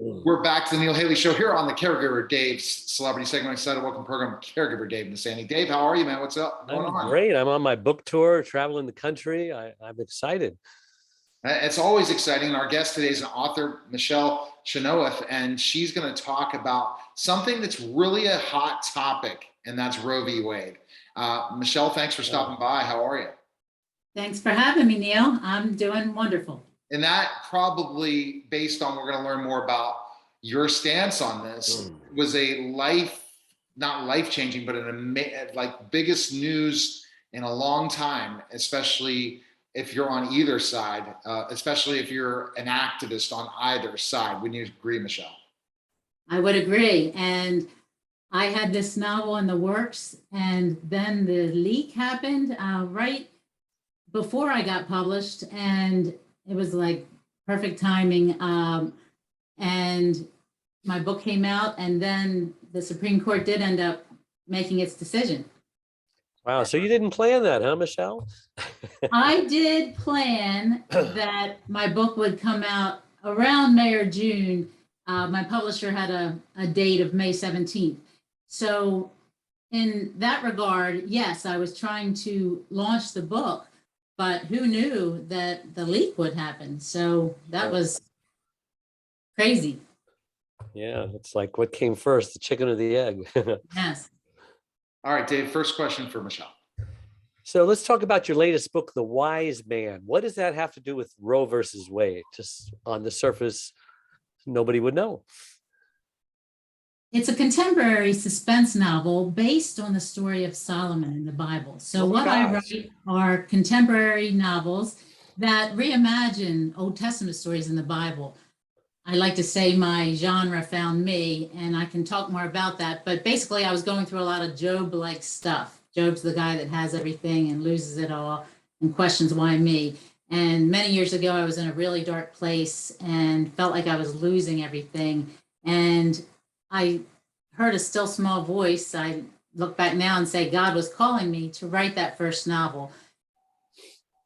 We're back to the Neil Haley Show here on the Caregiver Dave's celebrity segment. Excited welcome program, Caregiver Dave Nassani. Dave, how are you, man? What's up? I'm great. I'm on my book tour, traveling the country. I'm excited. It's always exciting. Our guest today is an author, Michele Chynoweth, and she's going to talk about something that's really a hot topic, and that's Roe v. Wade. Michele, thanks for stopping by. How are you? Thanks for having me, Neil. I'm doing wonderful. And that probably, based on, we're going to learn more about your stance on this, was a not life-changing, but like biggest news in a long time, especially if you're on either side, especially if you're an activist on either side. Wouldn't you agree, Michele? I would agree. And I had this novel in the works, and then the leak happened right before I got published, and it was like perfect timing. And my book came out, and then the Supreme Court did end up making its decision. Wow. So you didn't plan that, huh, Michele? I did plan that my book would come out around May or June. My publisher had a date of May 17th. So in that regard, yes, I was trying to launch the book, but who knew that the leak would happen? So that was crazy. Yeah, it's like what came first, the chicken or the egg? Yes. All right, Dave, first question for Michele. So let's talk about your latest book, The Wise Man. What does that have to do with Roe versus Wade? Just on the surface, nobody would know. It's a contemporary suspense novel based on the story of Solomon in the Bible. So what I write are contemporary novels that reimagine Old Testament stories in the Bible. I like to say my genre found me, and I can talk more about that. But basically, I was going through a lot of Job-like stuff. Job's the guy that has everything and loses it all and questions why me. And many years ago, I was in a really dark place and felt like I was losing everything. And I heard a still small voice. I look back now and say God was calling me to write that first novel.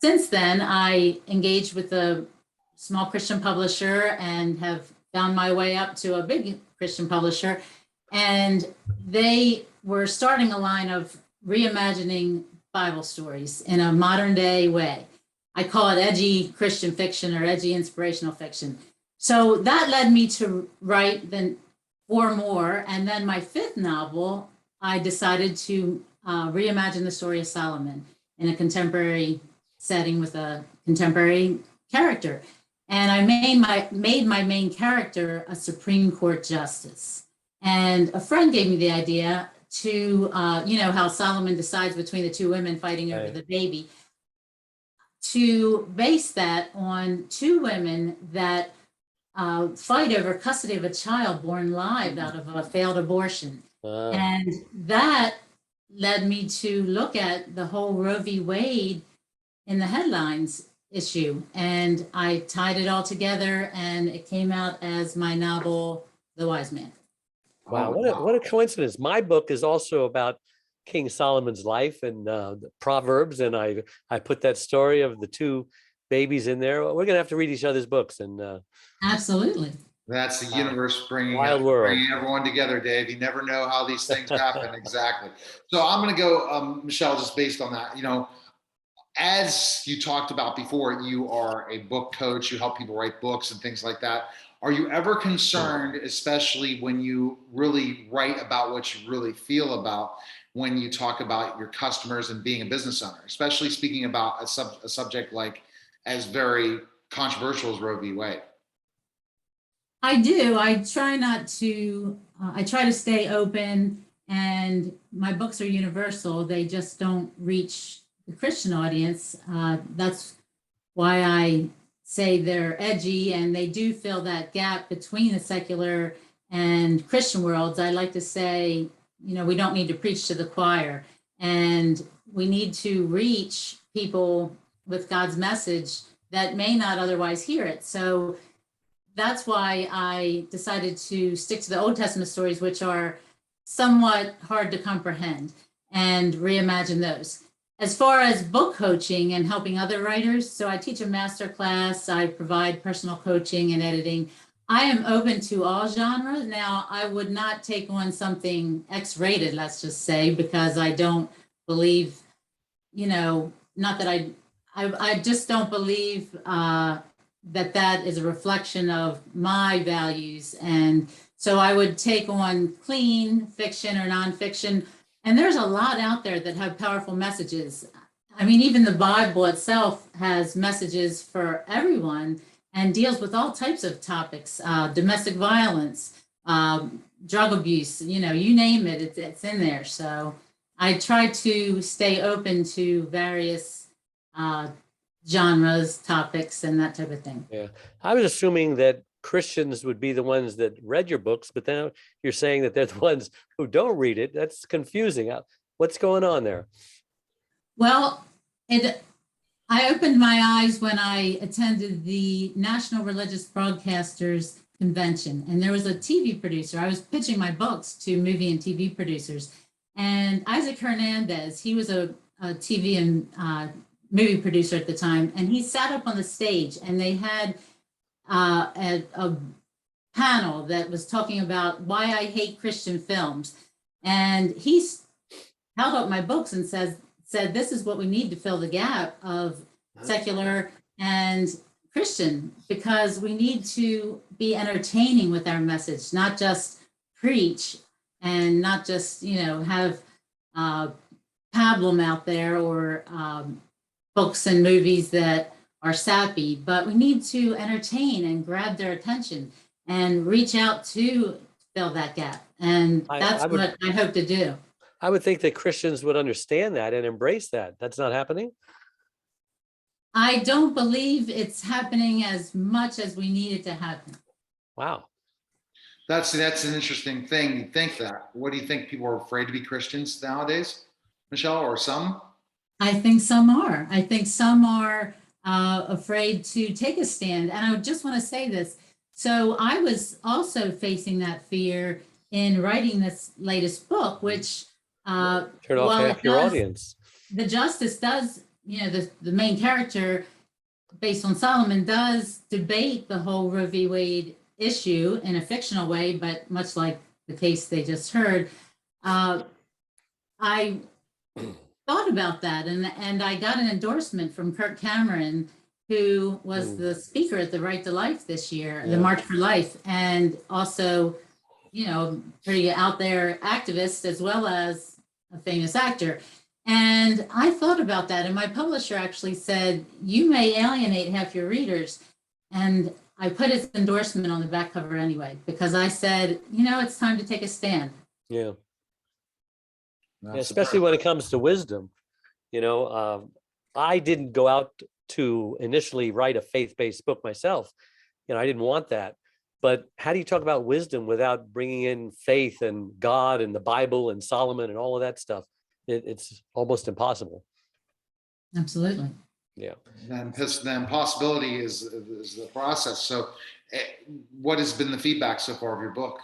Since then, I engaged with a small Christian publisher and have found my way up to a big Christian publisher. And they were starting a line of reimagining Bible stories in a modern day way. I call it edgy Christian fiction or edgy inspirational fiction. So that led me to write then 4 more. And then my 5th novel, I decided to reimagine the story of Solomon in a contemporary setting with a contemporary character. And I made my main character a Supreme Court justice. And a friend gave me the idea to, how Solomon decides between the 2 women fighting over the baby, to base that on 2 women that fight over custody of a child born live out of a failed abortion. And that led me to look at the whole Roe v. Wade in the headlines issue. And I tied it all together, and it came out as my novel, The Wise Man. Wow, what a coincidence. My book is also about King Solomon's life and the Proverbs, and I put that story of the 2 babies in there. We're going to have to read each other's books. And absolutely. That's the universe bringing everyone together, Dave. You never know how these things happen. Exactly. So I'm going to go, Michele, just based on that, as you talked about before, you are a book coach, you help people write books and things like that. Are you ever concerned, especially when you really write about what you really feel about, when you talk about your customers and being a business owner, especially speaking about a subject like as very controversial as Roe v. Wade? I do. I try not to, I try to stay open, and my books are universal. They just don't reach the Christian audience. That's why I say they're edgy, and they do fill that gap between the secular and Christian worlds. I like to say, we don't need to preach to the choir, and we need to reach people with God's message that may not otherwise hear it. So that's why I decided to stick to the Old Testament stories, which are somewhat hard to comprehend, and reimagine those. As far as book coaching and helping other writers, so I teach a master class, I provide personal coaching and editing. I am open to all genres. Now, I would not take on something X-rated, let's just say, because I don't believe, not that I just don't believe that is a reflection of my values. And so I would take on clean fiction or nonfiction. And there's a lot out there that have powerful messages. I mean, even the Bible itself has messages for everyone and deals with all types of topics, domestic violence, drug abuse, you name it, it's in there. So I try to stay open to various genres, topics, and that type of thing. Yeah, I was assuming that Christians would be the ones that read your books, but then you're saying that they're the ones who don't read it. That's confusing. What's going on there? Well, I opened my eyes when I attended the National Religious Broadcasters Convention, and there was a TV producer. I was pitching my books to movie and TV producers, and Isaac Hernandez, he was a TV and movie producer at the time, and he sat up on the stage, and they had a panel that was talking about why I hate Christian films, and he held up my books and said, this is what we need to fill the gap of secular and Christian, because we need to be entertaining with our message, not just preach and not just, have pablum out there or books and movies that are sappy, but we need to entertain and grab their attention and reach out to fill that gap. And that's what I hope to do. I would think that Christians would understand that and embrace that. That's not happening. I don't believe it's happening as much as we need it to happen. Wow. That's an interesting thing. You think that. What do you think? People are afraid to be Christians nowadays, Michelle, or some? I think some are. I think some are afraid to take a stand. And I just want to say this. So I was also facing that fear in writing this latest book, which turn off half your audience. The justice does, the main character based on Solomon does debate the whole Roe v. Wade issue in a fictional way, but much like the case they just heard, I thought about that, and I got an endorsement from Kirk Cameron, who was the speaker at the Right to Life this year, the March for Life, and also, pretty out there activist as well as a famous actor. And I thought about that, and my publisher actually said, you may alienate half your readers. And I put his endorsement on the back cover anyway, because I said, it's time to take a stand. Yeah. Especially when it comes to wisdom. I didn't go out to initially write a faith-based book myself. I didn't want that. But how do you talk about wisdom without bringing in faith and God and the Bible and Solomon and all of that stuff? It's almost impossible. Absolutely. Yeah. And the impossibility is the process. So what has been the feedback so far of your book?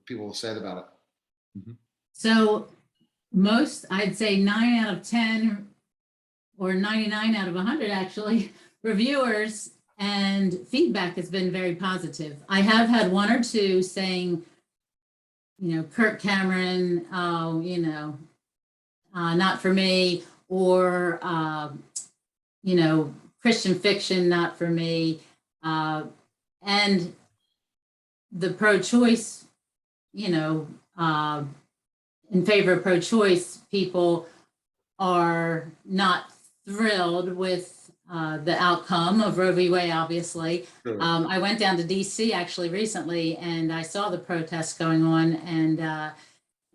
People have said about it. Mm-hmm. So I'd say 9 out of 10 or 99 out of 100 actually, reviewers and feedback has been very positive. I have had one or two saying, Kirk Cameron, not for me, or, Christian fiction, not for me. And the pro-choice, in favor of pro-choice people are not thrilled with the outcome of Roe v. Wade, obviously. Sure. I went down to DC actually recently, and I saw the protests going on.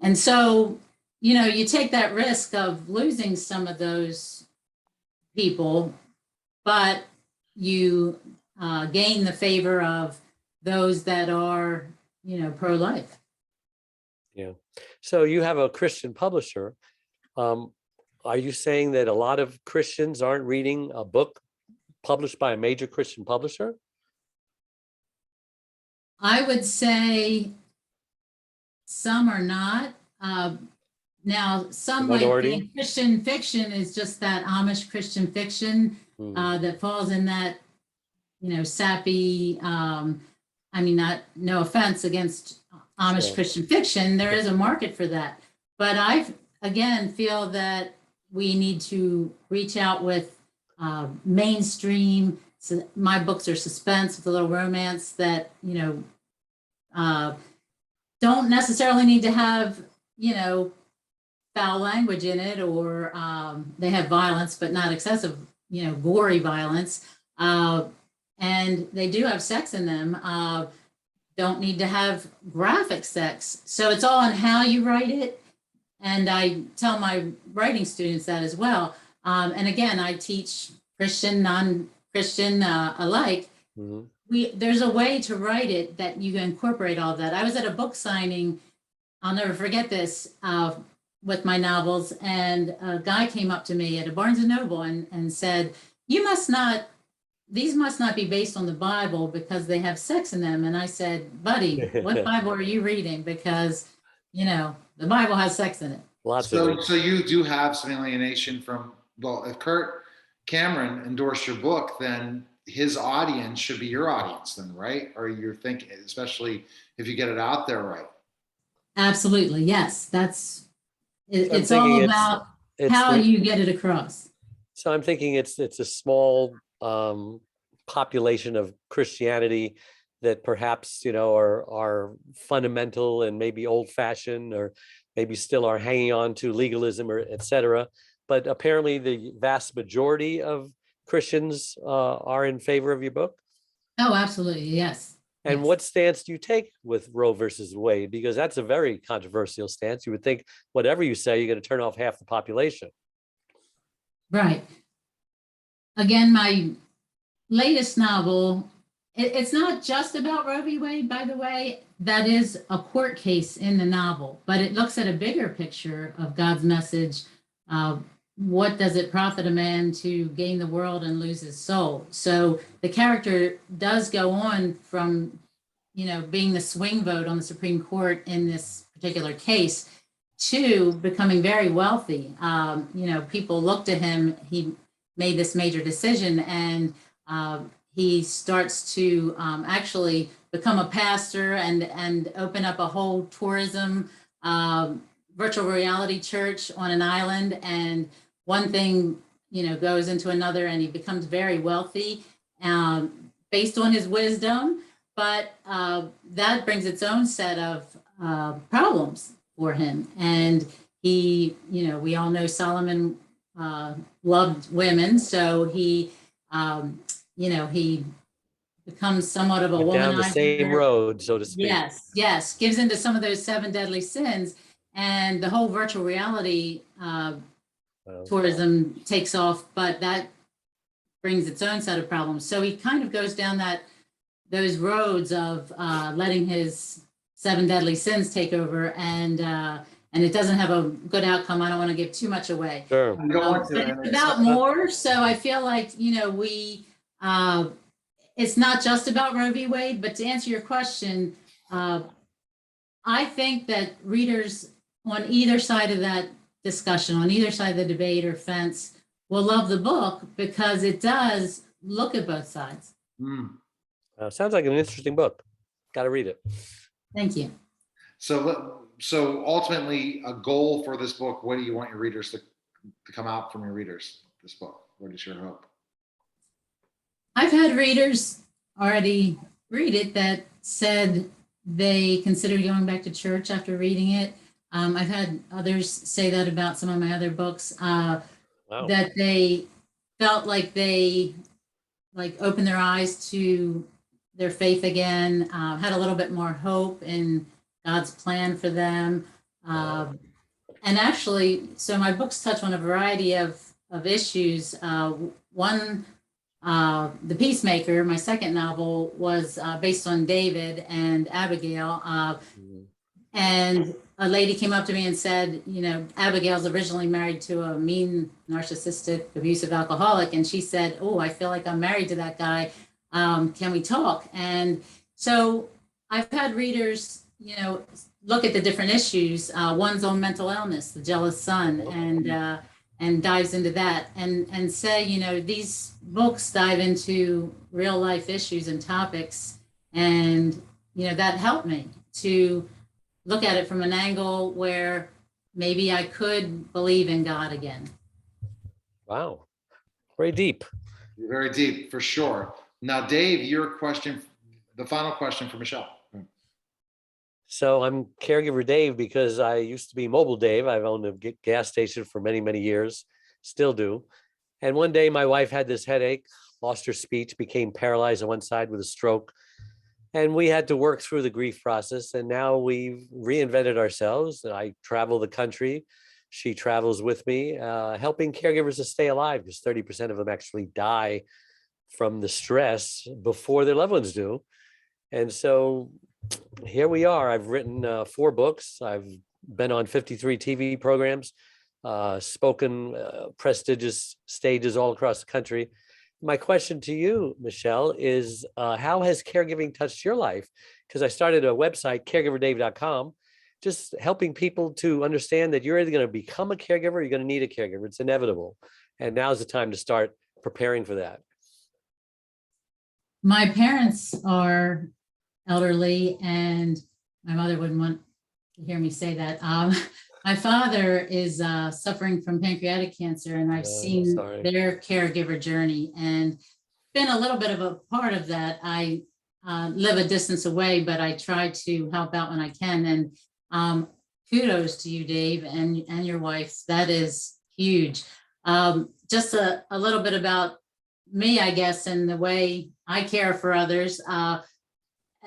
And so, you take that risk of losing some of those people, but you gain the favor of those that are, pro-life. Yeah. So you have a Christian publisher. Are you saying that a lot of Christians aren't reading a book published by a major Christian publisher? I would say some are not. Now, some might think Christian fiction is just that Amish Christian fiction that falls in that, sappy I mean, no offense against Amish Christian fiction, there is a market for that. But again, feel that we need to reach out with mainstream. So my books are suspense with a little romance that, don't necessarily need to have, foul language in it, or they have violence, but not excessive, gory violence. And they do have sex in them. Don't need to have graphic sex. So it's all on how you write it. And I tell my writing students that as well. And again, I teach Christian, non-Christian alike. Mm-hmm. There's a way to write it that you can incorporate all of that. I was at a book signing, I'll never forget this, with my novels, and a guy came up to me at a Barnes & Noble and said, these must not be based on the Bible because they have sex in them. And I said, buddy, what Bible are you reading? Because, the Bible has sex in it. So you do have some alienation from, well, if Kurt Cameron endorsed your book, then his audience should be your audience then, right? Or you're thinking, especially if you get it out there right. Absolutely. Yes. It's all about how you get it across. So I'm thinking it's a small population of Christianity that perhaps, are fundamental and maybe old fashioned, or maybe still are hanging on to legalism, or et cetera. But apparently the vast majority of Christians are in favor of your book. Oh, absolutely. Yes. And yes. What stance do you take with Roe versus Wade? Because that's a very controversial stance. You would think whatever you say, you're going to turn off half the population. Right. Again, my latest novel, it's not just about Roe v. Wade, by the way. That is a court case in the novel, but it looks at a bigger picture of God's message. What does it profit a man to gain the world and lose his soul? So the character does go on from, being the swing vote on the Supreme Court in this particular case to becoming very wealthy. People look to him. He made this major decision, and he starts to actually become a pastor and open up a whole tourism virtual reality church on an island. And one thing, goes into another, and he becomes very wealthy based on his wisdom. But that brings its own set of problems for him. And he, we all know Solomon loved women. So he, he becomes somewhat of a womanizer. Down the same road, so to speak. Yes. Gives into some of those 7 deadly sins. And the whole virtual reality tourism takes off, but that brings its own set of problems. So he kind of goes down those roads of letting his 7 deadly sins take over, and it doesn't have a good outcome. I don't want to give too much away. Sure. But it's about more. So I feel like, we, it's not just about Roe v. Wade, but to answer your question, I think that readers on either side of that discussion, on either side of the debate or fence, will love the book because it does look at both sides. Sounds like an interesting book. Got to read it. Thank you. So ultimately, a goal for this book, what do you want your readers to come out from your readers, this book? What is your hope? I've had readers already read it that said they considered going back to church after reading it. I've had others say that about some of my other books, wow. That they felt like they opened their eyes to their faith again, had a little bit more hope in God's plan for them. Wow. And actually, so my books touch on a variety of issues. One, The Peacemaker, my second novel, was based on David and Abigail. And a lady came up to me and said, Abigail's originally married to a mean, narcissistic, abusive alcoholic. And she said, oh, I feel like I'm married to that guy. Can we talk? And so I've had readers, look at the different issues. One's on mental illness, the jealous son, and dives into that and say, these books dive into real life issues and topics And, that helped me to look at it from an angle where maybe I could believe in God again. Wow. Very deep. Very deep, for sure. Now, Dave, your question, the final question for Michele. So I'm caregiver Dave because I used to be mobile Dave. I've owned a gas station for many, many years, still do. And one day my wife had this headache, lost her speech, became paralyzed on one side with a stroke. And we had to work through the grief process. And now we've reinvented ourselves. I travel the country. She travels with me, helping caregivers to stay alive, because 30% of them actually die from the stress before their loved ones do. And so here we are. I've written 4 books. I've been on 53 TV programs, spoken prestigious stages all across the country. My question to you, Michele, is how has caregiving touched your life? Because I started a website, caregiverdave.com, just helping people to understand that you're either going to become a caregiver or you're going to need a caregiver. It's inevitable. And now's the time to start preparing for that. My parents are elderly, and my mother wouldn't want to hear me say that. My father is suffering from pancreatic cancer, and I've seen their caregiver journey and been a little bit of a part of that. I live a distance away, but I try to help out when I can. And kudos to you, Dave, and your wife. That is huge. Just a little bit about me, I guess, and the way I care for others.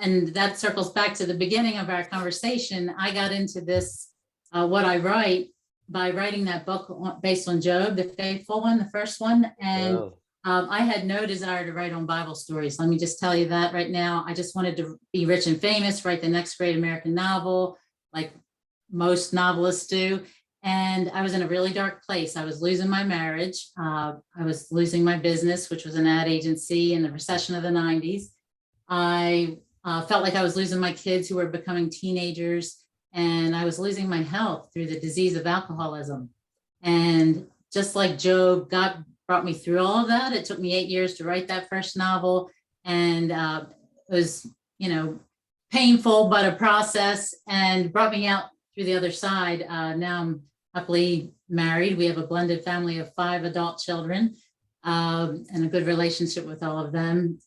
And that circles back to the beginning of our conversation. I got into this, what I write, by writing that book based on Job, the faithful one, the first one. And I had no desire to write on Bible stories. Let me just tell you that right now. I just wanted to be rich and famous, write the next great American novel, like most novelists do. And I was in a really dark place. I was losing my marriage. I was losing my business, which was an ad agency in the recession of the 90s. I felt like I was losing my kids who were becoming teenagers, and I was losing my health through the disease of alcoholism. And just like Job, God brought me through all of that. It took me 8 years to write that first novel, and it was, painful, but a process, and brought me out through the other side. Now I'm happily married. We have a blended family of 5 adult children, and a good relationship with all of them.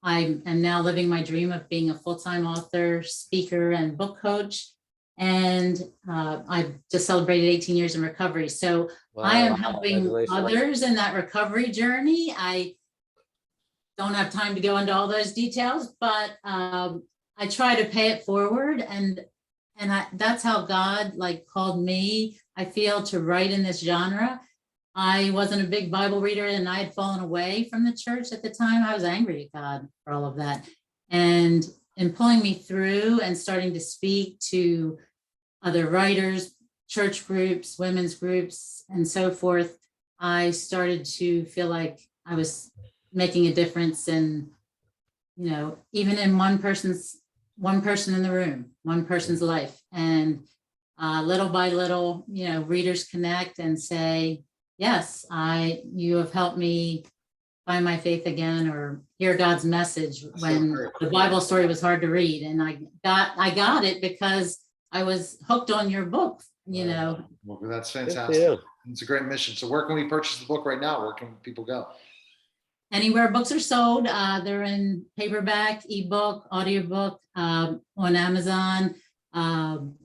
I am now living my dream of being a full-time author, speaker, and book coach. And I just celebrated 18 years in recovery. So I am helping others in that recovery journey. I don't have time to go into all those details, but I try to pay it forward. And that's how God called me, I feel, to write in this genre. I wasn't a big Bible reader, and I had fallen away from the church at the time. I was angry at God for all of that. And in pulling me through and starting to speak to other writers, church groups, women's groups, and so forth, I started to feel like I was making a difference in, even in one person in the room, one person's life. And little by little, readers connect and say, yes, you have helped me find my faith again, or hear God's message when the Bible story was hard to read. And I got it because I was hooked on your book, Well, that's fantastic. It's a great mission. So where can we purchase the book right now? Where can people go? Anywhere books are sold. They're in paperback, ebook, audiobook, on Amazon, Barnes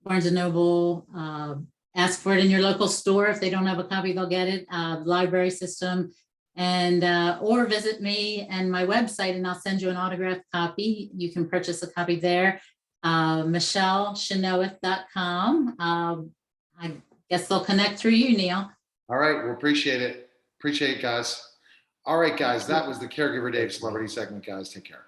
& Noble. Ask for it in your local store. If they don't have a copy, they'll get it. Library system, and or visit me and my website, and I'll send you an autographed copy. You can purchase a copy there. MicheleChynoweth.com. I guess they'll connect through you, Neil. All right, well, appreciate it. Appreciate it, guys. All right, guys, that was the Caregiver Dave Celebrity segment, guys. Take care.